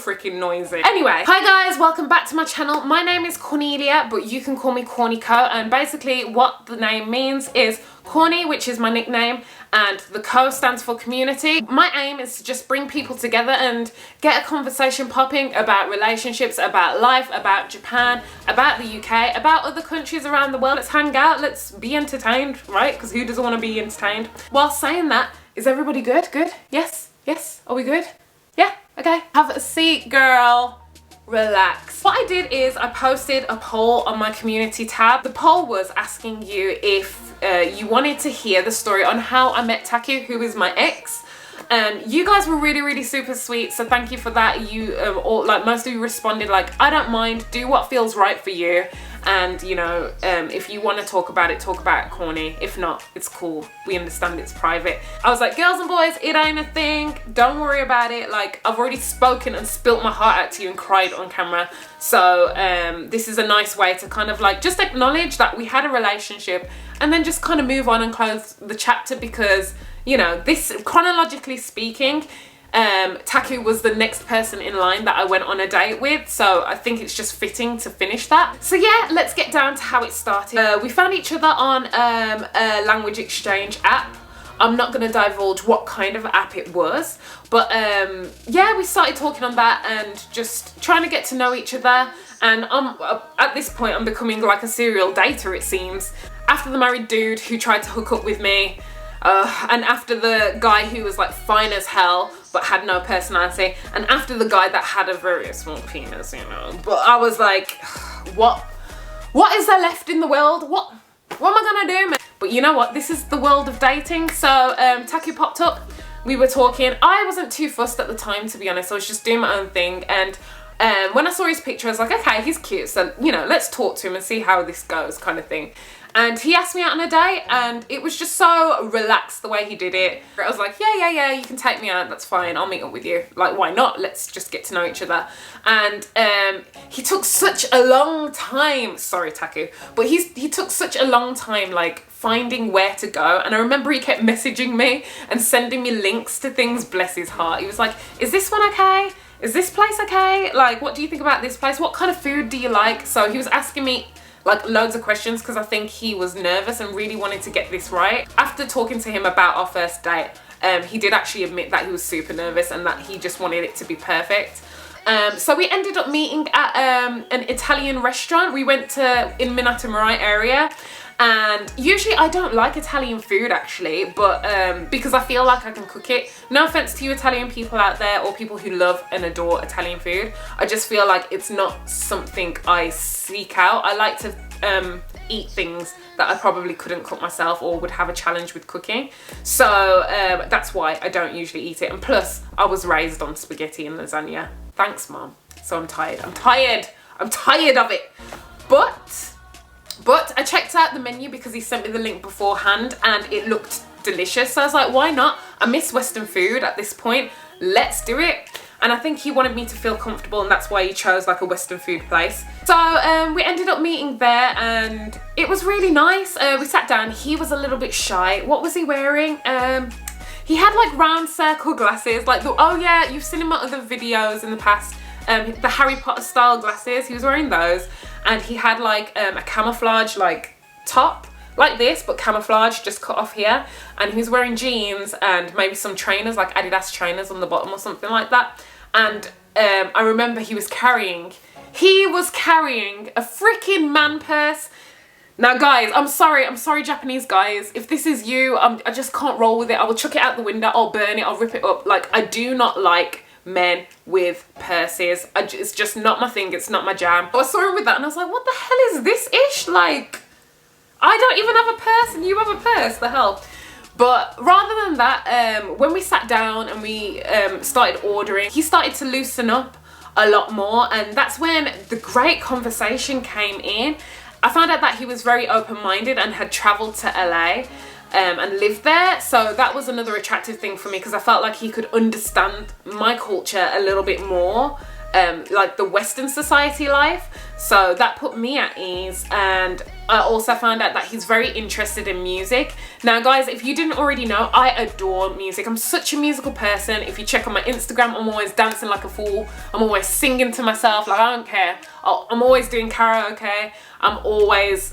freaking noisy. Anyway, hi guys, welcome back to my channel. My name is Cornelia, but you can call me Cornyco, and basically what the name means is Corny, which is my nickname, and the Co stands for community. My aim is to just bring people together and get a conversation popping about relationships, about life, about Japan, about the UK, about other countries around the world. Let's hang out, let's be entertained, right? Because who doesn't want to be entertained? While saying that, is everybody good? Good? Yes? Yes? Are we good? Yeah? Okay. Have a seat, girl. Relax. What I did is I posted a poll on my community tab. The poll was asking you if you wanted to hear the story on how I met Taku, who is my ex. You guys were really super sweet, so thank you for that. You all, like, most of you responded like, I don't mind, do what feels right for you, and you know, if you want to talk about it, Corny. If not, it's cool, we understand it's private. I was like, girls and boys, it ain't a thing, don't worry about it. Like, I've already spoken and spilt my heart out to you and cried on camera, so this is a nice way to kind of like just acknowledge that we had a relationship and then just kind of move on and close the chapter, because you know, this, chronologically speaking, Taku was the next person in line that I went on a date with, so I think it's just fitting to finish that. So yeah, let's get down to how it started. We found each other on a language exchange app. I'm not going to divulge what kind of app it was, but yeah, we started talking on that and just trying to get to know each other, and at this point I'm becoming like a serial dater, it seems. After the married dude who tried to hook up with me, and after the guy who was like fine as hell but had no personality, and after the guy that had a very small penis, you know. But I was like, what is there left in the world? What am I gonna do, man? But you know what, this is the world of dating. So Taku popped up, we were talking. I wasn't too fussed at the time, to be honest. I was just doing my own thing, and when I saw his picture I was like, okay, he's cute, so you know, let's talk to him and see how this goes, kind of thing. And he asked me out on a date, and it was just so relaxed the way he did it. I was like, yeah, you can take me out, that's fine, I'll meet up with you. Like, why not? Let's just get to know each other. And he took such a long time, sorry Taku, but he took such a long time like finding where to go. And I remember he kept messaging me and sending me links to things, bless his heart. He was like, is this one okay? Is this place okay? Like, what do you think about this place? What kind of food do you like? So he was asking me like loads of questions because I think he was nervous and really wanted to get this right. After talking to him about our first date, he did actually admit that he was super nervous and that he just wanted it to be perfect. So we ended up meeting at an Italian restaurant. We went to in Minato Mirai area, and usually I don't like Italian food actually, but because I feel like I can cook it. No offense to you Italian people out there or people who love and adore Italian food. I just feel like it's not something I seek out. I like to eat things that I probably couldn't cook myself or would have a challenge with cooking. So that's why I don't usually eat it. And plus, I was raised on spaghetti and lasagna. Thanks, Mom. So I'm tired. I'm tired of it. But I checked out the menu because he sent me the link beforehand and it looked delicious. So I was like, why not? I miss Western food at this point. Let's do it. And I think he wanted me to feel comfortable, and that's why he chose like a Western food place. So we ended up meeting there and it was really nice. We sat down. He was a little bit shy. What was he wearing? He had like round circle glasses, like oh yeah, you've seen in my other videos in the past, the Harry Potter style glasses. He was wearing those, and he had like a camouflage like top like this, but camouflage just cut off here, and he was wearing jeans and maybe some trainers, like Adidas trainers on the bottom or something like that. And I remember he was carrying a freaking man purse. Now guys, I'm sorry Japanese guys, if this is you, I just can't roll with it. I will chuck it out the window, I'll burn it, I'll rip it up. Like, I do not like men with purses. It's just not my thing, it's not my jam. I saw him with that and I was like, what the hell is this ish? Like, I don't even have a purse and you have a purse, the hell. But rather than that, when we sat down and we started ordering, he started to loosen up a lot more, and that's when the great conversation came in. I found out that he was very open-minded and had travelled to LA and lived there, so that was another attractive thing for me because I felt like he could understand my culture a little bit more, like the Western society life. So that put me at ease, and I also found out that he's very interested in music. Now guys, if you didn't already know, I adore music. I'm such a musical person. If you check on my Instagram, I'm always dancing like a fool. I'm always singing to myself, like I don't care. I'm always doing karaoke.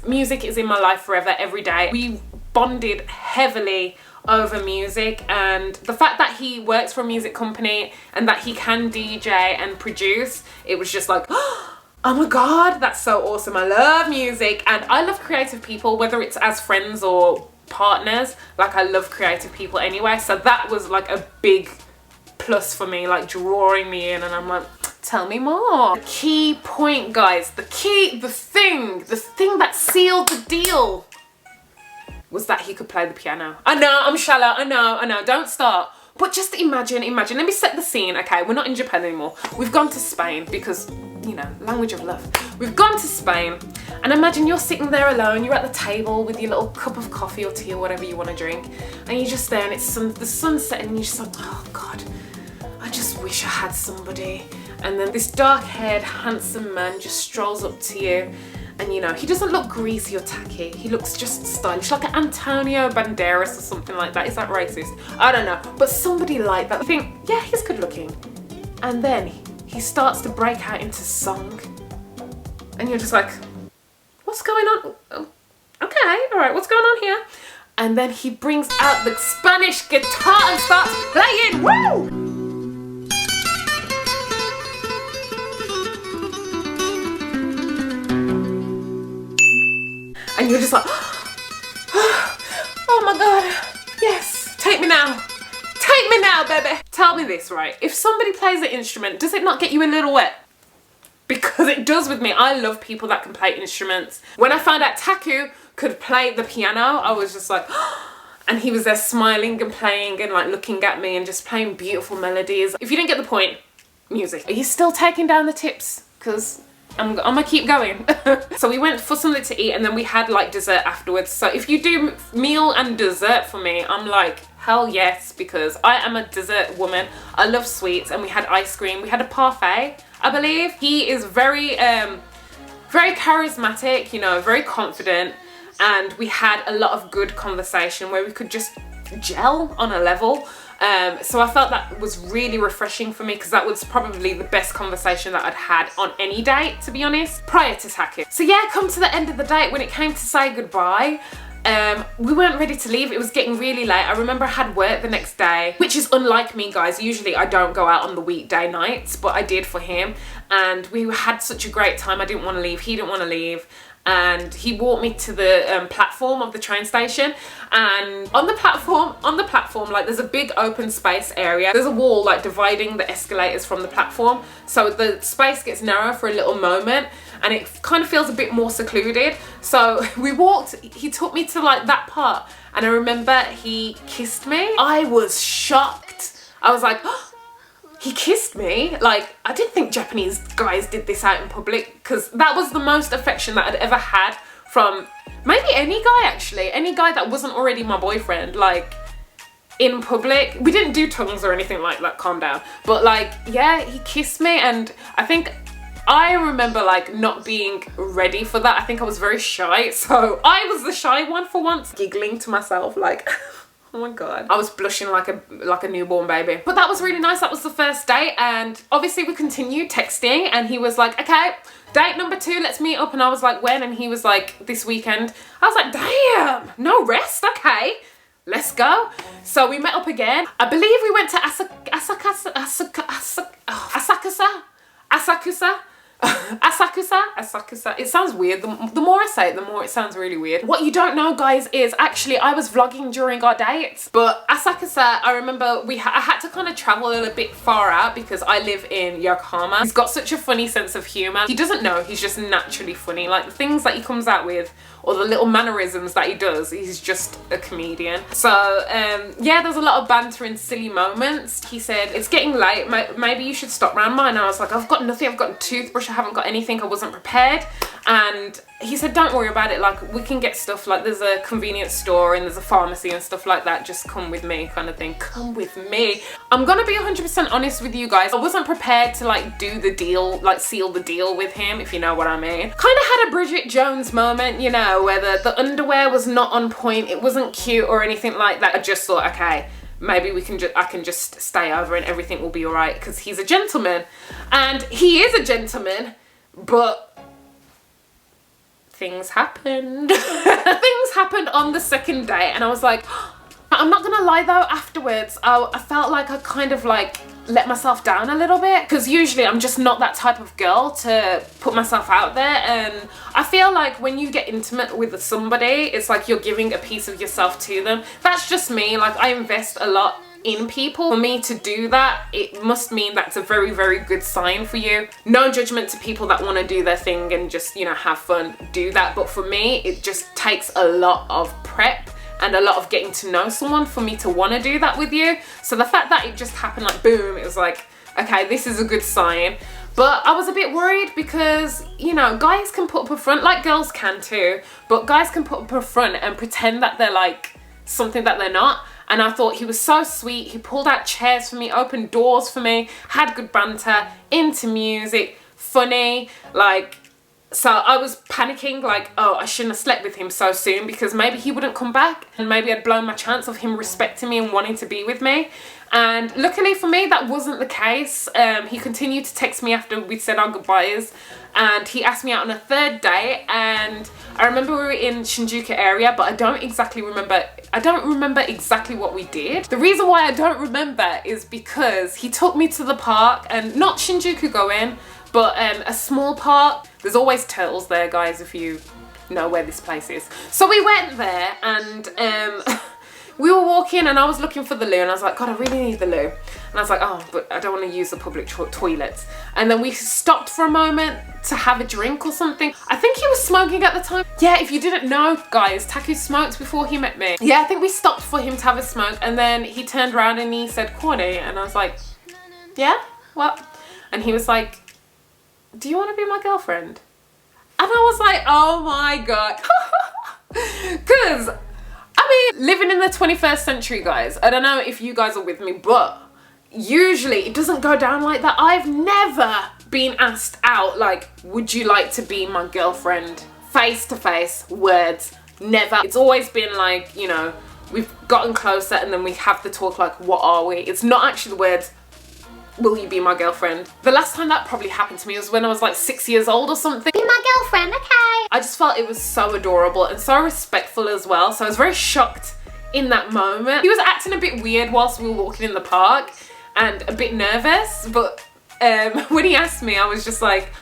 Music is in my life forever, every day. We bonded heavily over music, and the fact that he works for a music company and that he can DJ and produce, it was just like, oh my god, that's so awesome. I love music and I love creative people, whether it's as friends or partners. Like I love creative people anyway, so that was like a big plus for me, like drawing me in, and I'm like, tell me more. The key point, guys, the thing that sealed the deal was that he could play the piano. I know, I'm shallow, I know, don't start. But just imagine, let me set the scene, okay? We're not in Japan anymore. We've gone to Spain because, you know, language of love. We've gone to Spain, and imagine you're sitting there alone, you're at the table with your little cup of coffee or tea or whatever you want to drink, and you're just there and it's the sun's setting and you're just like, oh God, I just wish I had somebody. And then this dark-haired, handsome man just strolls up to you, and you know, he doesn't look greasy or tacky. He looks just stylish, like an Antonio Banderas or something like that. Is that racist? I don't know. But somebody like that. I think, yeah, he's good looking. And then he starts to break out into song. And you're just like, what's going on? Oh, okay, all right, what's going on here? And then he brings out the Spanish guitar and starts playing. Woo! And you're just like, oh my God, yes, take me now, baby. Tell me this, right? If somebody plays an instrument, does it not get you a little wet? Because it does with me. I love people that can play instruments. When I found out Taku could play the piano, I was just like, and he was there smiling and playing and like looking at me and just playing beautiful melodies. If you didn't get the point, music. Are you still taking down the tips? Because I'm gonna keep going. So we went for something to eat and then we had like dessert afterwards. So if you do meal and dessert for me, I'm like, hell yes, because I am a dessert woman. I love sweets, and we had ice cream. We had a parfait, I believe. He is very charismatic, you know, very confident, and we had a lot of good conversation where we could just gel on a level. So I felt that was really refreshing for me, because that was probably the best conversation that I'd had on any date, to be honest, prior to Taku. So yeah, come to the end of the date, when it came to say goodbye, we weren't ready to leave. It was getting really late. I remember I had work the next day, which is unlike me, guys. Usually I don't go out on the weekday nights, but I did for him, and we had such a great time. I didn't want to leave, he didn't want to leave. And he walked me to the platform of the train station, and on the platform, like there's a big open space area. There's a wall like dividing the escalators from the platform, so the space gets narrow for a little moment and it kind of feels a bit more secluded. So we walked, he took me to like that part, and I remember he kissed me. I was shocked. I was like, oh, he kissed me. Like, I didn't think Japanese guys did this out in public, because that was the most affection that I'd ever had from maybe any guy, actually. Any guy that wasn't already my boyfriend, like, in public. We didn't do tongues or anything like that, calm down. But like, yeah, he kissed me, and I remember like not being ready for that. I think I was very shy, so I was the shy one for once, giggling to myself like, oh my God. I was blushing like a newborn baby. But that was really nice. That was the first date, and obviously we continued texting, and he was like, okay, date number 2, let's meet up. And I was like, when? And he was like, this weekend. I was like, damn, no rest, okay, let's go. So we met up again. I believe we went to Asakusa. It sounds weird. The more I say it, the more it sounds really weird. What you don't know, guys, is actually I was vlogging during our dates. But Asakusa, I remember I had to kind of travel a little bit far out because I live in Yokohama. He's got such a funny sense of humor. He doesn't know, he's just naturally funny. Like the things that he comes out with, or the little mannerisms that he does, he's just a comedian. So yeah, there's a lot of banter and silly moments. He said, it's getting late, maybe you should stop round mine. And I was like, I've got nothing, I've got a toothbrush, I haven't got anything, I wasn't prepared. And he said, don't worry about it, like we can get stuff, like there's a convenience store and there's a pharmacy and stuff like that, just come with me kind of thing. Come with me. I'm gonna be 100% honest with you guys. I wasn't prepared to like do the deal, like seal the deal with him, if you know what I mean. Kind of had a Bridget Jones moment, you know, where the underwear was not on point, it wasn't cute or anything like that. I just thought, okay, maybe I can just stay over and everything will be all right, because he's a gentleman. And he is a gentleman, but things happened. Things happened on the second day, and I was like, I'm not gonna lie though, afterwards I felt like I kind of like let myself down a little bit, because usually I'm just not that type of girl to put myself out there. And I feel like when you get intimate with somebody, it's like you're giving a piece of yourself to them. That's just me. Like, I invest a lot in people. For me to do that, it must mean that's a very, very good sign for you. No judgment to people that want to do their thing and just, you know, have fun, do that. But for me, it just takes a lot of prep and a lot of getting to know someone for me to want to do that with you. So the fact that it just happened like boom, it was like, okay, this is a good sign. But I was a bit worried because, you know, guys can put up a front, like girls can too, but guys can put up a front and pretend that they're like something that they're not. And I thought he was so sweet. He pulled out chairs for me, opened doors for me, had good banter, into music, funny, like, so I was panicking like, oh, I shouldn't have slept with him so soon, because maybe he wouldn't come back and maybe I'd blown my chance of him respecting me and wanting to be with me. And luckily for me, that wasn't the case. He continued to text me after we said our goodbyes, and he asked me out on a third date. And I remember we were in Shinjuku area, but I don't remember exactly what we did. The reason why I don't remember is because he took me to the park, and not Shinjuku going, but a small park. There's always turtles there, guys, if you know where this place is. So we went there, and we were walking, and I was looking for the loo, and I was like, God, I really need the loo. And I was like, oh, but I don't want to use the public toilets. And then we stopped for a moment to have a drink or something. I think he was smoking at the time. Yeah, if you didn't know, guys, Taku smoked before he met me. Yeah, I think we stopped for him to have a smoke, and then he turned around and he said, Corny, and I was like, yeah, what? And he was like, do you want to be my girlfriend? And I was like, oh my God. Because, I mean, living in the 21st century, guys, I don't know if you guys are with me, but usually it doesn't go down like that. I've never been asked out like, would you like to be my girlfriend? Face to face, words, never. It's always been like, you know, we've gotten closer and then we have the talk like, what are we? It's not actually the words, will you be my girlfriend? The last time that probably happened to me was when I was like 6 years old or something. Be my girlfriend, okay. I just felt it was so adorable and so respectful as well. So I was very shocked in that moment. He was acting a bit weird whilst we were walking in the park and a bit nervous, but when he asked me, I was just like,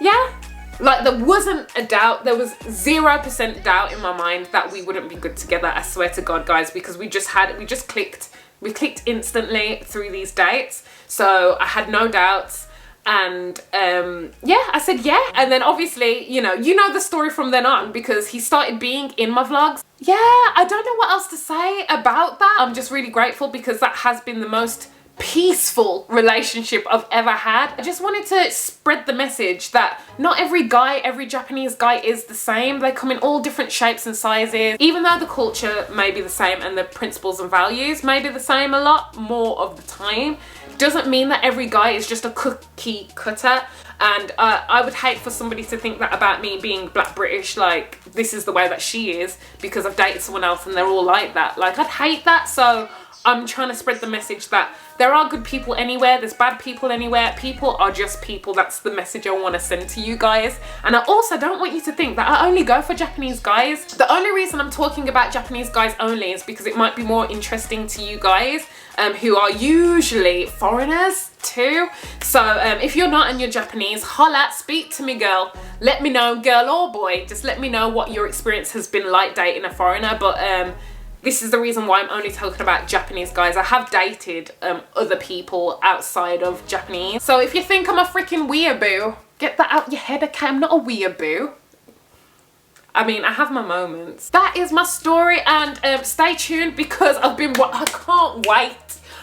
yeah. Like, there wasn't a doubt, there was 0% doubt in my mind that we wouldn't be good together, I swear to God, guys, because we just clicked. We clicked instantly through these dates. So I had no doubts, and yeah, I said yeah. And then obviously, you know the story from then on, because he started being in my vlogs. Yeah, I don't know what else to say about that. I'm just really grateful, because that has been the most peaceful relationship I've ever had. I just wanted to spread the message that not every guy, every Japanese guy is the same. They come in all different shapes and sizes. Even though the culture may be the same and the principles and values may be the same a lot more of the time, doesn't mean that every guy is just a cookie cutter. And I would hate for somebody to think that about me being Black British, like this is the way that she is because I've dated someone else and they're all like that. Like, I'd hate that. So I'm trying to spread the message that there are good people anywhere, there's bad people anywhere, people are just people. That's the message I want to send to you guys. And I also don't want you to think that I only go for Japanese guys. The only reason I'm talking about Japanese guys only is because it might be more interesting to you guys who are usually foreigners too. So if you're not and you're Japanese, holla, speak to me, girl. Let me know, girl or boy, just let me know what your experience has been like dating a foreigner. But this is the reason why I'm only talking about Japanese guys. I have dated other people outside of Japanese. So if you think I'm a freaking weeaboo, get that out your head, okay? I'm not a weeaboo. I mean, I have my moments. That is my story, and stay tuned because I can't wait.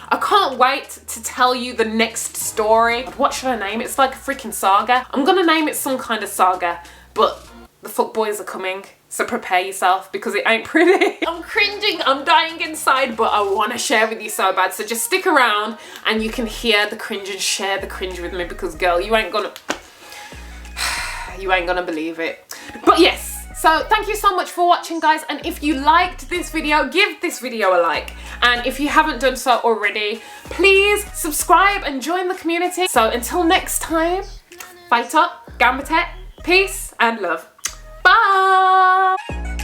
I can't wait to tell you the next story. What should I name it? It's like a freaking saga. I'm gonna name it some kind of saga, but the fuckboys are coming. So prepare yourself because it ain't pretty. I'm cringing, I'm dying inside, but I want to share with you so bad. So just stick around and you can hear the cringe and share the cringe with me because girl, you ain't gonna believe it. But yes, so thank you so much for watching guys, and if you liked this video, give this video a like, and if you haven't done so already, please subscribe and join the community. So until next time, faitot, gambatte, peace and love. Bye!